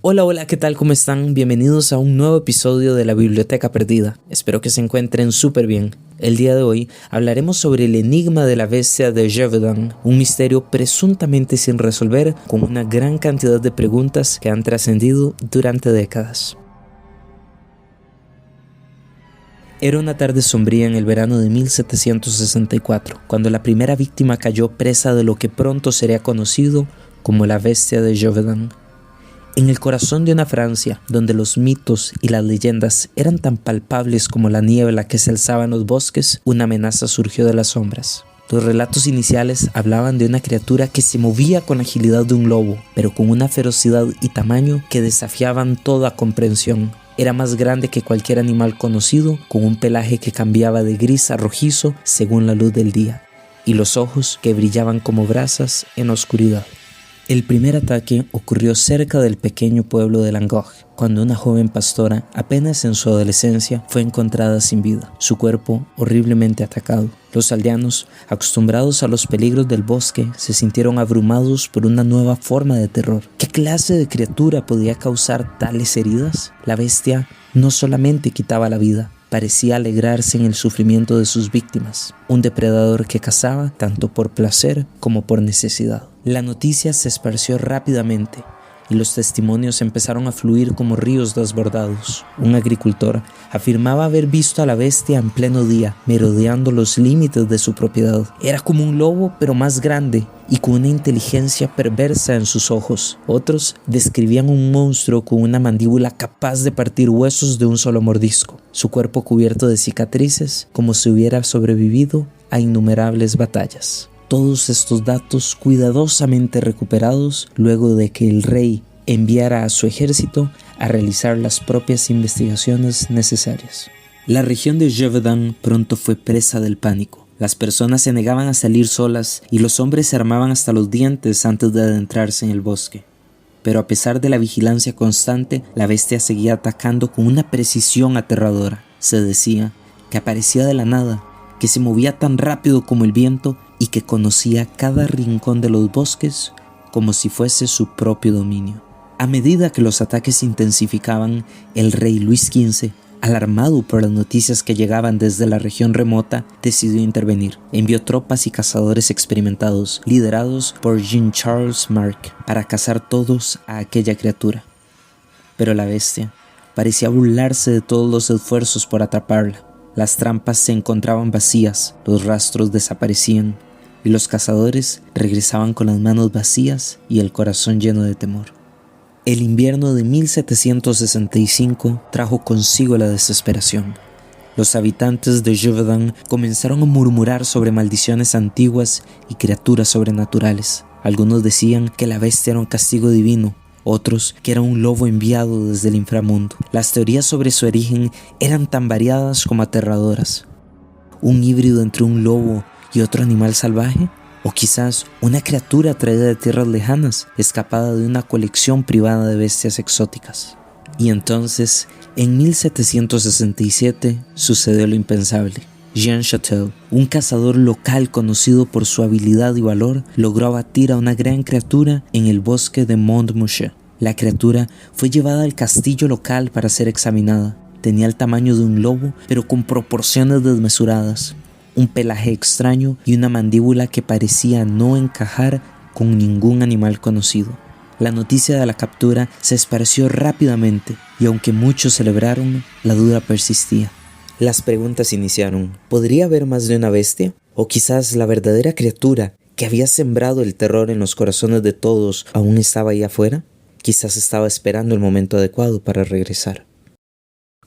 Hola, hola, ¿qué tal? ¿Cómo están? Bienvenidos a un nuevo episodio de la Biblioteca Perdida. Espero que se encuentren súper bien. El día de hoy hablaremos sobre el enigma de la bestia de Gévaudan, un misterio presuntamente sin resolver con una gran cantidad de preguntas que han trascendido durante décadas. Era una tarde sombría en el verano de 1764, cuando la primera víctima cayó presa de lo que pronto sería conocido como la bestia de Gévaudan. En el corazón de una Francia, donde los mitos y las leyendas eran tan palpables como la niebla que se alzaba en los bosques, una amenaza surgió de las sombras. Los relatos iniciales hablaban de una criatura que se movía con la agilidad de un lobo, pero con una ferocidad y tamaño que desafiaban toda comprensión. Era más grande que cualquier animal conocido, con un pelaje que cambiaba de gris a rojizo según la luz del día, y los ojos que brillaban como brasas en la oscuridad. El primer ataque ocurrió cerca del pequeño pueblo de Langoch, cuando una joven pastora, apenas en su adolescencia, fue encontrada sin vida, su cuerpo horriblemente atacado. Los aldeanos, acostumbrados a los peligros del bosque, se sintieron abrumados por una nueva forma de terror. ¿Qué clase de criatura podía causar tales heridas? La bestia no solamente quitaba la vida, parecía alegrarse en el sufrimiento de sus víctimas, un depredador que cazaba tanto por placer como por necesidad. La noticia se esparció rápidamente y los testimonios empezaron a fluir como ríos desbordados. Un agricultor afirmaba haber visto a la bestia en pleno día, merodeando los límites de su propiedad. Era como un lobo, pero más grande y con una inteligencia perversa en sus ojos. Otros describían un monstruo con una mandíbula capaz de partir huesos de un solo mordisco, su cuerpo cubierto de cicatrices, como si hubiera sobrevivido a innumerables batallas. Todos estos datos cuidadosamente recuperados luego de que el rey enviara a su ejército a realizar las propias investigaciones necesarias. La región de Gévaudan pronto fue presa del pánico. Las personas se negaban a salir solas y los hombres se armaban hasta los dientes antes de adentrarse en el bosque. Pero a pesar de la vigilancia constante, la bestia seguía atacando con una precisión aterradora. Se decía que aparecía de la nada, que se movía tan rápido como el viento y que conocía cada rincón de los bosques como si fuese su propio dominio. A medida que los ataques se intensificaban, el rey Luis XV, alarmado por las noticias que llegaban desde la región remota, decidió intervenir. Envió tropas y cazadores experimentados, liderados por Jean-Charles Marc, para cazar todos a aquella criatura. Pero la bestia parecía burlarse de todos los esfuerzos por atraparla. Las trampas se encontraban vacías, los rastros desaparecían y los cazadores regresaban con las manos vacías y el corazón lleno de temor. El invierno de 1765 trajo consigo la desesperación. Los habitantes de Gévaudan comenzaron a murmurar sobre maldiciones antiguas y criaturas sobrenaturales. Algunos decían que la bestia era un castigo divino, otros que era un lobo enviado desde el inframundo. Las teorías sobre su origen eran tan variadas como aterradoras. ¿Un híbrido entre un lobo y otro animal salvaje? ¿O quizás una criatura traída de tierras lejanas, escapada de una colección privada de bestias exóticas? Y entonces, en 1767, sucedió lo impensable. Jean Chatel, un cazador local conocido por su habilidad y valor, logró abatir a una gran criatura en el bosque de Montmouche. La criatura fue llevada al castillo local para ser examinada. Tenía el tamaño de un lobo, pero con proporciones desmesuradas, un pelaje extraño y una mandíbula que parecía no encajar con ningún animal conocido. La noticia de la captura se esparció rápidamente y aunque muchos celebraron, la duda persistía. Las preguntas iniciaron. ¿Podría haber más de una bestia? ¿O quizás la verdadera criatura que había sembrado el terror en los corazones de todos aún estaba ahí afuera? Quizás estaba esperando el momento adecuado para regresar.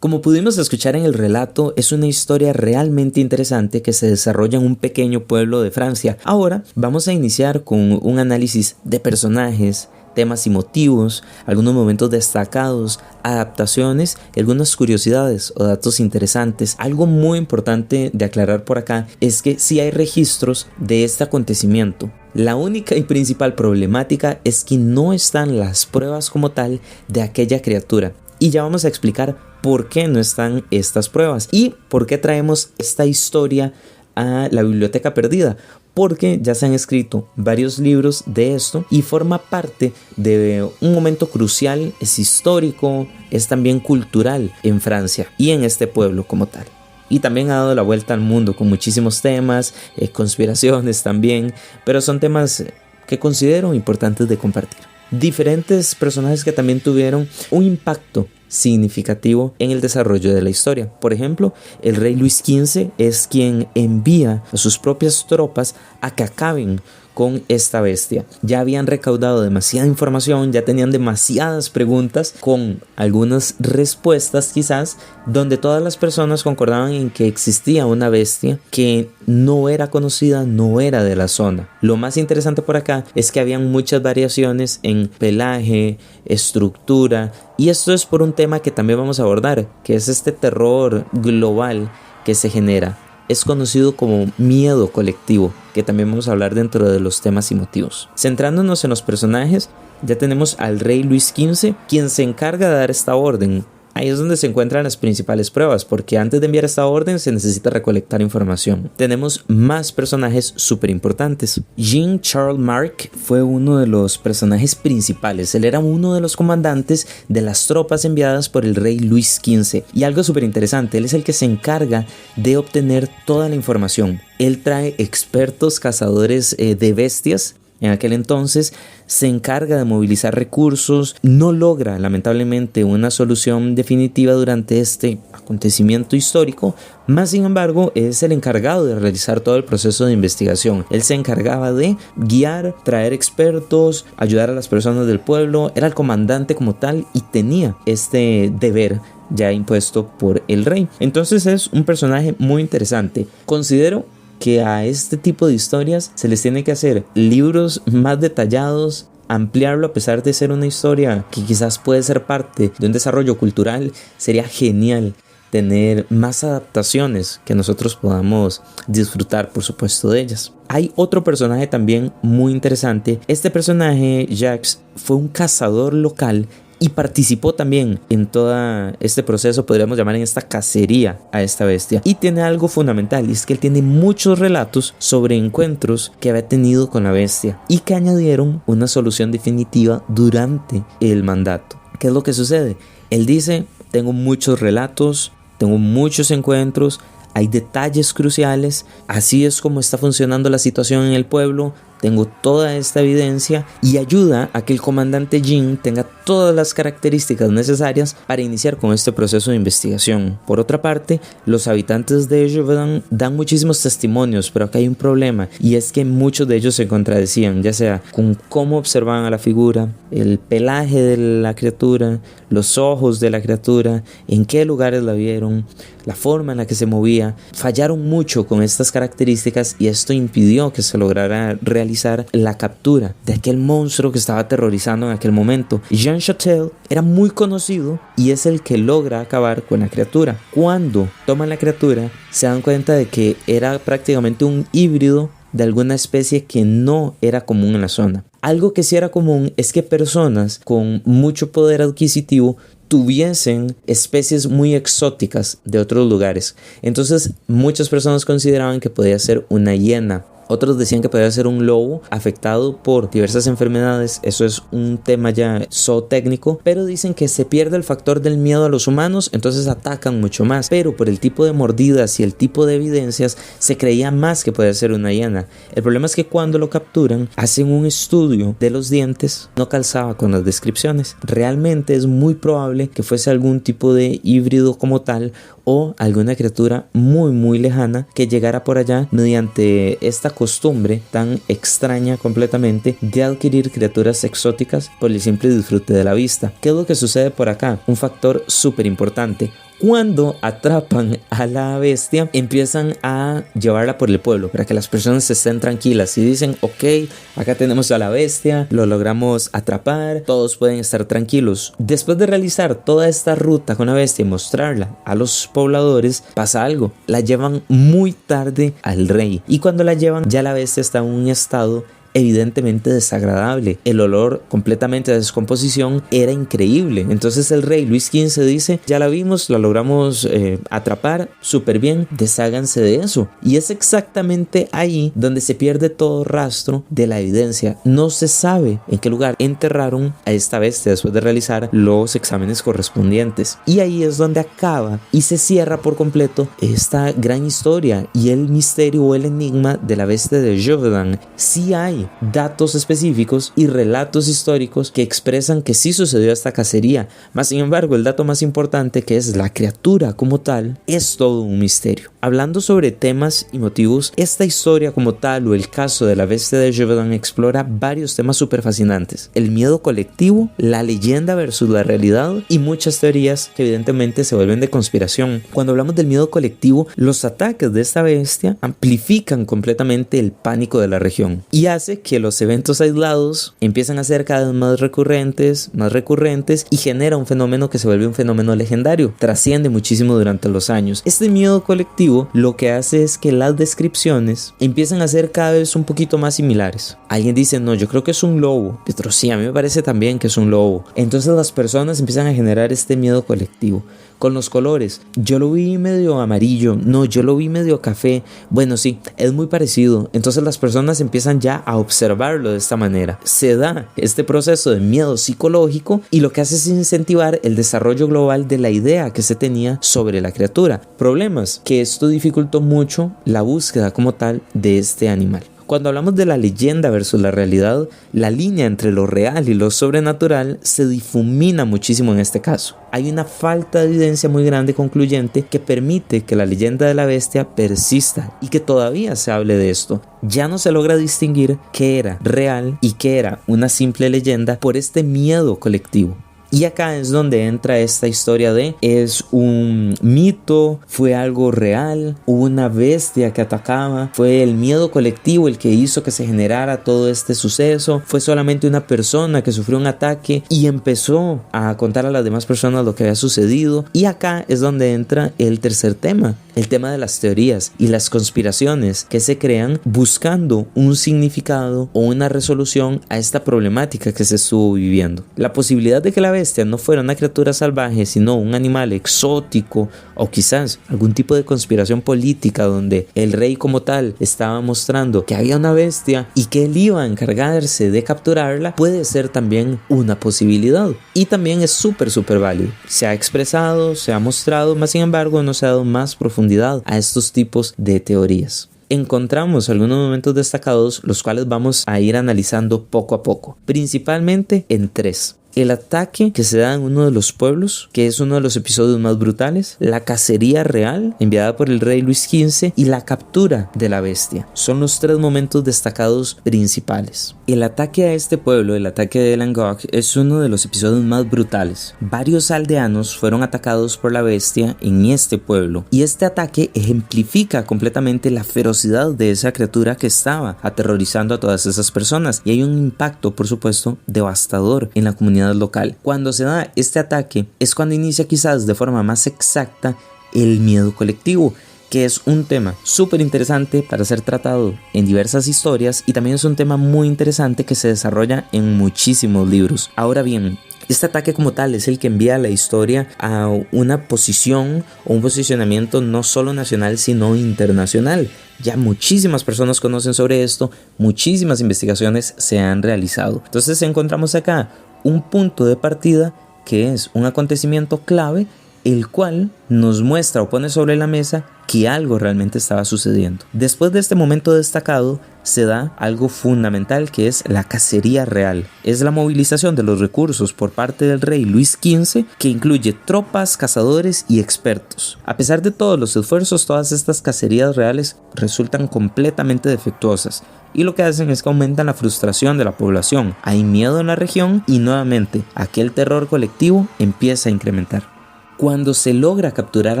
Como pudimos escuchar en el relato, es una historia realmente interesante que se desarrolla en un pequeño pueblo de Francia. Ahora vamos a iniciar con un análisis de personajes, temas y motivos, algunos momentos destacados, adaptaciones y algunas curiosidades o datos interesantes. Algo muy importante de aclarar por acá es que sí hay registros de este acontecimiento. La única y principal problemática es que no están las pruebas como tal de aquella criatura. Y ya vamos a explicar por qué no están estas pruebas y por qué traemos esta historia a la Biblioteca Perdida. porque ya se han escrito varios libros de esto y forma parte de un momento crucial, es histórico, es también cultural en Francia y en este pueblo como tal. Y también ha dado la vuelta al mundo con muchísimos temas, conspiraciones también, pero son temas que considero importantes de compartir. Diferentes personajes que también tuvieron un impacto significativo en el desarrollo de la historia. Por ejemplo, el rey Luis XV es quien envía a sus propias tropas a que acaben con esta bestia. Ya habían recaudado demasiada información, ya tenían demasiadas preguntas con algunas respuestas quizás, donde todas las personas concordaban en que existía una bestia que no era conocida, no era de la zona. Lo más interesante por acá es que habían muchas variaciones en pelaje, estructura, y esto es por un tema que también vamos a abordar, que es este terror global que se genera. Es conocido como miedo colectivo, que también vamos a hablar dentro de los temas y motivos. Centrándonos en los personajes, ya tenemos al rey Luis XV, quien se encarga de dar esta orden. Ahí es donde se encuentran las principales pruebas, porque antes de enviar esta orden se necesita recolectar información. Tenemos más personajes súper importantes. Jean-Charles Marc fue uno de los personajes principales. Él era uno de los comandantes de las tropas enviadas por el rey Luis XV. Y algo súper interesante, él es el que se encarga de obtener toda la información. Él trae expertos cazadores de bestias. En aquel entonces se encarga de movilizar recursos, no logra lamentablemente una solución definitiva durante este acontecimiento histórico, más sin embargo es el encargado de realizar todo el proceso de investigación. Él se encargaba de guiar, traer expertos, ayudar a las personas del pueblo, era el comandante como tal y tenía este deber ya impuesto por el rey. Entonces es un personaje muy interesante. Considero que a este tipo de historias se les tiene que hacer libros más detallados, ampliarlo a pesar de ser una historia que quizás puede ser parte de un desarrollo cultural. Sería genial tener más adaptaciones que nosotros podamos disfrutar, por supuesto, de ellas. Hay otro personaje también muy interesante. Este personaje, Jacques, fue un cazador local y participó también en todo este proceso, podríamos llamar en esta cacería a esta bestia. Y tiene algo fundamental, y es que él tiene muchos relatos sobre encuentros que había tenido con la bestia y que añadieron una solución definitiva durante el mandato. ¿Qué es lo que sucede? Él dice, tengo muchos relatos, tengo muchos encuentros, hay detalles cruciales, así es como está funcionando la situación en el pueblo. Tengo toda esta evidencia y ayuda a que el comandante Jean tenga todas las características necesarias para iniciar con este proceso de investigación. Por otra parte, los habitantes de Gévaudan dan muchísimos testimonios, pero acá hay un problema, y es que muchos de ellos se contradecían, ya sea con cómo observaban a la figura, el pelaje de la criatura, los ojos de la criatura, en qué lugares la vieron, la forma en la que se movía. Fallaron mucho con estas características y esto impidió que se lograra realizar la captura de aquel monstruo que estaba aterrorizando en aquel momento. Jean Chatel era muy conocido y es el que logra acabar con la criatura. Cuando toman la criatura se dan cuenta de que era prácticamente un híbrido de alguna especie que no era común en la zona. Algo que sí era común es que personas con mucho poder adquisitivo tuviesen especies muy exóticas de otros lugares. Entonces muchas personas consideraban que podía ser una hiena. Otros decían que podía ser un lobo afectado por diversas enfermedades. Eso es un tema ya zootécnico, pero dicen que se pierde el factor del miedo a los humanos, entonces atacan mucho más. Pero por el tipo de mordidas y el tipo de evidencias se creía más que podía ser una hiena. El problema es que cuando lo capturan hacen un estudio de los dientes, no calzaba con las descripciones. Realmente es muy probable que fuese algún tipo de híbrido como tal o alguna criatura muy lejana que llegara por allá mediante esta costumbre tan extraña completamente de adquirir criaturas exóticas por el simple disfrute de la vista. ¿Qué es lo que sucede por acá? Un factor súper importante. Cuando atrapan a la bestia, empiezan a llevarla por el pueblo para que las personas estén tranquilas y dicen, ok, acá tenemos a la bestia, lo logramos atrapar, todos pueden estar tranquilos. Después de realizar toda esta ruta con la bestia y mostrarla a los pobladores, pasa algo, la llevan muy tarde al rey y cuando la llevan ya la bestia está en un estado evidentemente desagradable. El olor completamente de descomposición era increíble. Entonces el rey Luis XV dice, ya la vimos, la logramos atrapar, súper bien, desháganse de eso. Y es exactamente ahí donde se pierde todo rastro de la evidencia. No se sabe en qué lugar enterraron a esta bestia después de realizar los exámenes correspondientes. Y ahí es donde acaba y se cierra por completo esta gran historia y el misterio o el enigma de la bestia de Gévaudan. Sí hay datos específicos y relatos históricos que expresan que sí sucedió esta cacería, mas sin embargo el dato más importante, que es la criatura como tal, es todo un misterio. Hablando sobre temas y motivos, esta historia como tal o el caso de la bestia de Gévaudan explora varios temas súper fascinantes: el miedo colectivo, la leyenda versus la realidad y muchas teorías que evidentemente se vuelven de conspiración. Cuando hablamos del miedo colectivo, los ataques de esta bestia amplifican completamente el pánico de la región y hace que los eventos aislados empiezan a ser cada vez más recurrentes y genera un fenómeno que se vuelve un fenómeno legendario, trasciende muchísimo durante los años. Este miedo colectivo lo que hace es que las descripciones empiezan a ser cada vez un poquito más similares. Alguien dice, no, yo creo que es un lobo, pero sí, a mí me parece también que es un lobo. Entonces las personas empiezan a generar este miedo colectivo. Con los colores, yo lo vi medio amarillo, no, yo lo vi medio café, bueno sí, es muy parecido. Entonces las personas empiezan ya a observarlo de esta manera. Se da este proceso de miedo psicológico y lo que hace es incentivar el desarrollo global de la idea que se tenía sobre la criatura. Problemas, que esto dificultó mucho la búsqueda como tal de este animal. Cuando hablamos de la leyenda versus la realidad, la línea entre lo real y lo sobrenatural se difumina muchísimo en este caso. Hay una falta de evidencia muy grande concluyente que permite que la leyenda de la bestia persista y que todavía se hable de esto. Ya no se logra distinguir qué era real y qué era una simple leyenda por este miedo colectivo. Y acá es donde entra esta historia de es un mito, fue algo real, hubo una bestia que atacaba, fue el miedo colectivo el que hizo que se generara todo este suceso, fue solamente una persona que sufrió un ataque y empezó a contar a las demás personas lo que había sucedido. Y acá es donde entra el tercer tema, el tema de las teorías y las conspiraciones que se crean buscando un significado o una resolución a esta problemática que se estuvo viviendo. La posibilidad de que la bestia no fuera una criatura salvaje, sino un animal exótico o quizás algún tipo de conspiración política donde el rey como tal estaba mostrando que había una bestia y que él iba a encargarse de capturarla, puede ser también una posibilidad y también es súper válido. Se ha expresado, se ha mostrado, mas sin embargo no se ha dado más profundidad a estos tipos de teorías. Encontramos algunos momentos destacados los cuales vamos a ir analizando poco a poco, principalmente en tres. El ataque que se da en uno de los pueblos, que es uno de los episodios más brutales, la cacería real enviada por el rey Luis XV y la captura de la bestia. Son los tres momentos destacados principales. El ataque a este pueblo, el ataque de Langok, es uno de los episodios más brutales. Varios aldeanos fueron atacados por la bestia en este pueblo y este ataque ejemplifica completamente la ferocidad de esa criatura que estaba aterrorizando a todas esas personas y hay un impacto, por supuesto, devastador en la comunidad local. Cuando se da este ataque es cuando inicia quizás de forma más exacta el miedo colectivo, que es un tema súper interesante para ser tratado en diversas historias y también es un tema muy interesante que se desarrolla en muchísimos libros. Ahora bien, este ataque como tal es el que envía la historia a una posición o un posicionamiento no solo nacional sino internacional. Ya muchísimas personas conocen sobre esto, muchísimas investigaciones se han realizado. Entonces encontramos acá un punto de partida que es un acontecimiento clave, el cual nos muestra o pone sobre la mesa que algo realmente estaba sucediendo. Después de este momento destacado se da algo fundamental que es la cacería real. Es la movilización de los recursos por parte del rey Luis XV que incluye tropas, cazadores y expertos. A pesar de todos los esfuerzos, todas estas cacerías reales resultan completamente defectuosas y lo que hacen es que aumentan la frustración de la población. Hay miedo en la región y nuevamente aquel terror colectivo empieza a incrementar. Cuando se logra capturar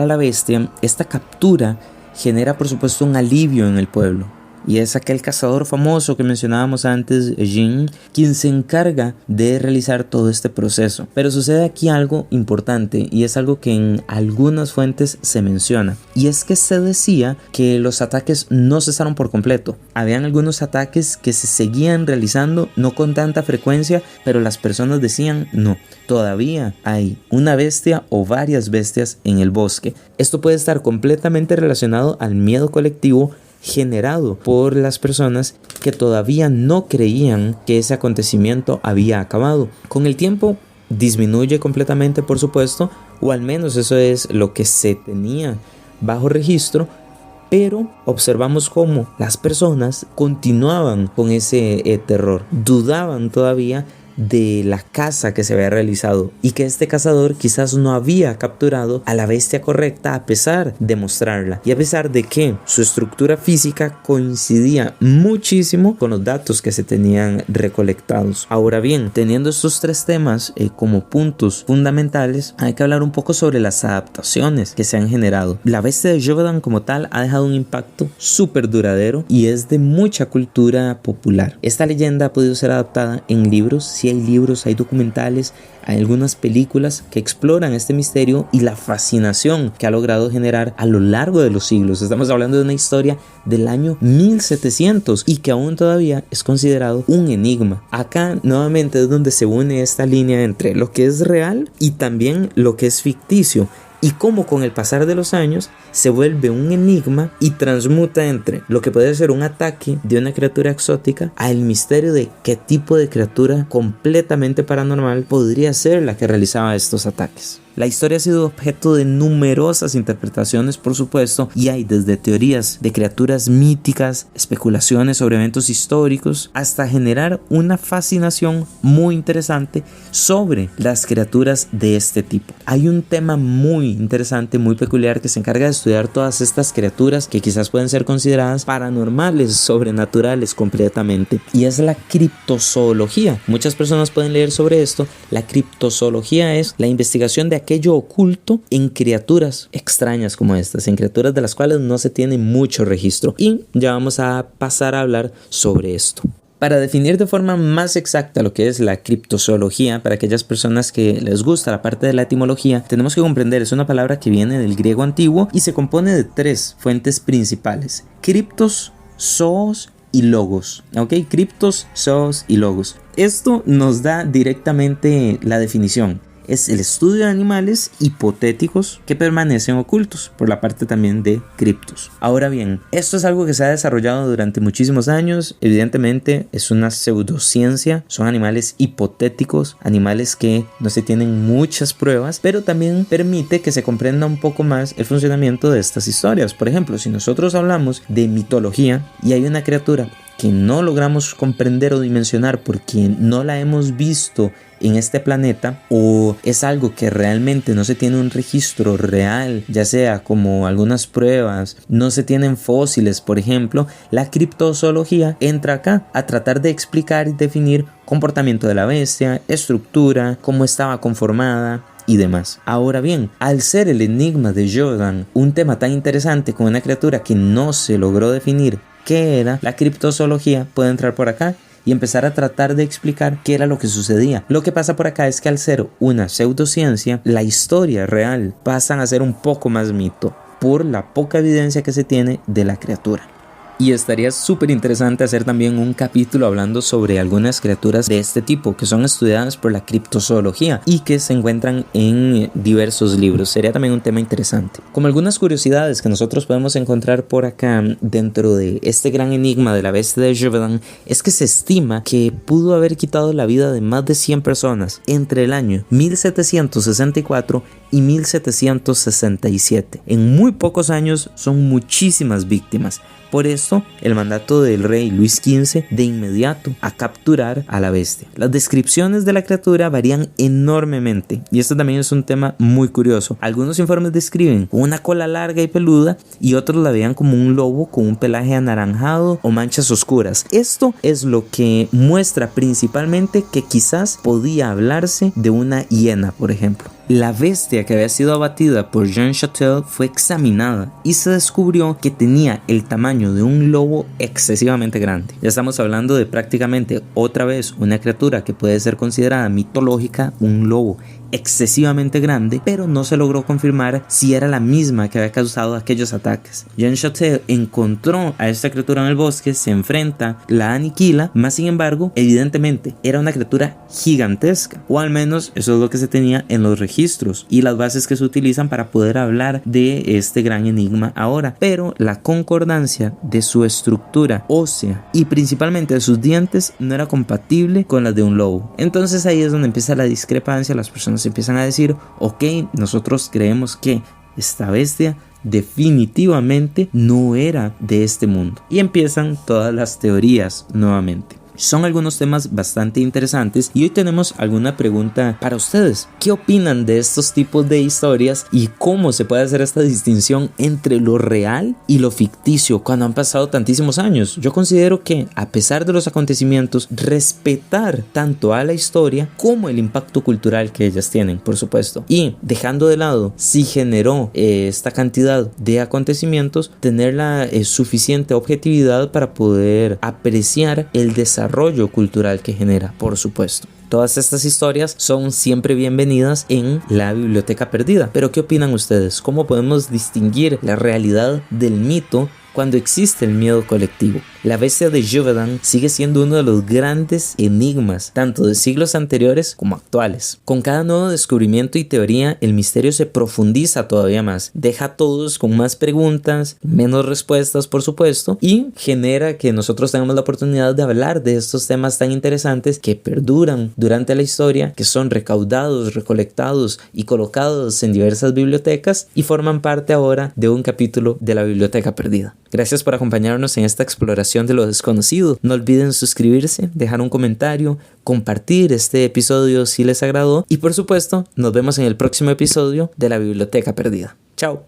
a la bestia, esta captura genera por supuesto un alivio en el pueblo. y es aquel cazador famoso que mencionábamos antes, Jin, quien se encarga de realizar todo este proceso. Pero sucede aquí algo importante, y es algo que en algunas fuentes se menciona, y es que se decía que los ataques no cesaron por completo. Habían algunos ataques que se seguían realizando, no con tanta frecuencia, pero las personas decían no, todavía hay una bestia o varias bestias en el bosque. Esto puede estar completamente relacionado al miedo colectivo generado por las personas que todavía no creían que ese acontecimiento había acabado. Con el tiempo disminuye completamente, por supuesto, o al menos eso es lo que se tenía bajo registro, pero observamos cómo las personas continuaban con ese terror, dudaban todavía de la caza que se había realizado y que este cazador quizás no había capturado a la bestia correcta a pesar de mostrarla y a pesar de que su estructura física coincidía muchísimo con los datos que se tenían recolectados. Ahora bien, teniendo estos tres temas como puntos fundamentales, hay que hablar un poco sobre las adaptaciones que se han generado. La bestia de Gévaudan como tal ha dejado un impacto súper duradero y es de mucha cultura popular. Esta leyenda ha podido ser adaptada en libros. Hay libros, hay documentales, hay algunas películas que exploran este misterio y la fascinación que ha logrado generar a lo largo de los siglos. Estamos hablando de una historia del año 1700 y que aún todavía es considerado un enigma. Acá nuevamente es donde se une esta línea entre lo que es real y también lo que es ficticio, y cómo con el pasar de los años se vuelve un enigma y transmuta entre lo que puede ser un ataque de una criatura exótica a el misterio de qué tipo de criatura completamente paranormal podría ser la que realizaba estos ataques. La historia ha sido objeto de numerosas interpretaciones, por supuesto, y hay desde teorías de criaturas míticas, especulaciones sobre eventos históricos, hasta generar una fascinación muy interesante sobre las criaturas de este tipo. Hay un tema muy interesante, muy peculiar, que se encarga de estudiar todas estas criaturas que quizás pueden ser consideradas paranormales, sobrenaturales completamente, y es la criptozoología. Muchas personas pueden leer sobre esto. La criptozoología es la investigación de aquello oculto en criaturas extrañas como estas, en criaturas de las cuales no se tiene mucho registro, y ya vamos a pasar a hablar sobre esto. Para definir de forma más exacta lo que es la criptozoología, para aquellas personas que les gusta la parte de la etimología, tenemos que comprender, es una palabra que viene del griego antiguo y se compone de tres fuentes principales: criptos, zoos y logos. ¿Ok? Criptos, zoos y logos. Esto nos da directamente la definición. Es el estudio de animales hipotéticos que permanecen ocultos, por la parte también de criptos. Ahora bien, esto es algo que se ha desarrollado durante muchísimos años. Evidentemente es una pseudociencia, son animales hipotéticos, animales que no se tienen muchas pruebas, pero también permite que se comprenda un poco más el funcionamiento de estas historias. Por ejemplo, si nosotros hablamos de mitología y hay una criatura que no logramos comprender o dimensionar porque no la hemos visto en este planeta, o es algo que realmente no se tiene un registro real, ya sea como algunas pruebas, no se tienen fósiles, por ejemplo, la criptozoología entra acá a tratar de explicar y definir comportamiento de la bestia, estructura, cómo estaba conformada y demás. Ahora bien, al ser el enigma de Gévaudan un tema tan interesante con una criatura que no se logró definir qué era, la criptozoología puede entrar por acá y empezar a tratar de explicar qué era lo que sucedía. Lo que pasa por acá es que al ser una pseudociencia, la historia real pasa a ser un poco más mito por la poca evidencia que se tiene de la criatura. Y estaría súper interesante hacer también un capítulo hablando sobre algunas criaturas de este tipo que son estudiadas por la criptozoología y que se encuentran en diversos libros. Sería también un tema interesante. Como algunas curiosidades que nosotros podemos encontrar por acá dentro de este gran enigma de la bestia de Gévaudan, es que se estima que pudo haber quitado la vida de más de 100 personas entre el año 1764 y 1767. En muy pocos años son muchísimas víctimas. Por esto, el mandato del rey Luis XV de inmediato a capturar a la bestia. Las descripciones de la criatura varían enormemente y esto también es un tema muy curioso. Algunos informes describen una cola larga y peluda y otros la veían como un lobo con un pelaje anaranjado o manchas oscuras. Esto es lo que muestra principalmente que quizás podía hablarse de una hiena, por ejemplo. La bestia que había sido abatida por Jean Chatel fue examinada y se descubrió que tenía el tamaño de un lobo excesivamente grande. Ya estamos hablando de prácticamente otra vez una criatura que puede ser considerada mitológica, un lobo excesivamente grande, pero no se logró confirmar si era la misma que había causado aquellos ataques. Jean Chatel encontró a esta criatura en el bosque, se enfrenta, la aniquila, más sin embargo, evidentemente era una criatura gigantesca, o al menos eso es lo que se tenía en los registros y las bases que se utilizan para poder hablar de este gran enigma ahora, pero la concordancia de su estructura ósea y principalmente de sus dientes no era compatible con la de un lobo. Entonces ahí es donde empieza la discrepancia. Las personas empiezan a decir, ok, nosotros creemos que esta bestia definitivamente no era de este mundo, y empiezan todas las teorías nuevamente. Son algunos temas bastante interesantes y hoy tenemos alguna pregunta para ustedes. ¿Qué opinan de estos tipos de historias y cómo se puede hacer esta distinción entre lo real y lo ficticio cuando han pasado tantísimos años? Yo considero que, a pesar de los acontecimientos, respetar tanto a la historia como el impacto cultural que ellas tienen, por supuesto, y dejando de lado si generó esta cantidad de acontecimientos, tener la suficiente objetividad para poder apreciar el desarrollo cultural que genera, por supuesto. Todas estas historias son siempre bienvenidas en la Biblioteca Perdida. Pero ¿qué opinan ustedes? ¿Cómo podemos distinguir la realidad del mito cuando existe el miedo colectivo? La bestia de Gévaudan sigue siendo uno de los grandes enigmas, tanto de siglos anteriores como actuales. Con cada nuevo descubrimiento y teoría, el misterio se profundiza todavía más, deja a todos con más preguntas, menos respuestas, por supuesto, y genera que nosotros tengamos la oportunidad de hablar de estos temas tan interesantes que perduran durante la historia, que son recaudados, recolectados y colocados en diversas bibliotecas y forman parte ahora de un capítulo de la Biblioteca Perdida. Gracias por acompañarnos en esta exploración de lo desconocido. No olviden suscribirse, dejar un comentario, compartir este episodio si les agradó y por supuesto nos vemos en el próximo episodio de la Biblioteca Perdida. Chao.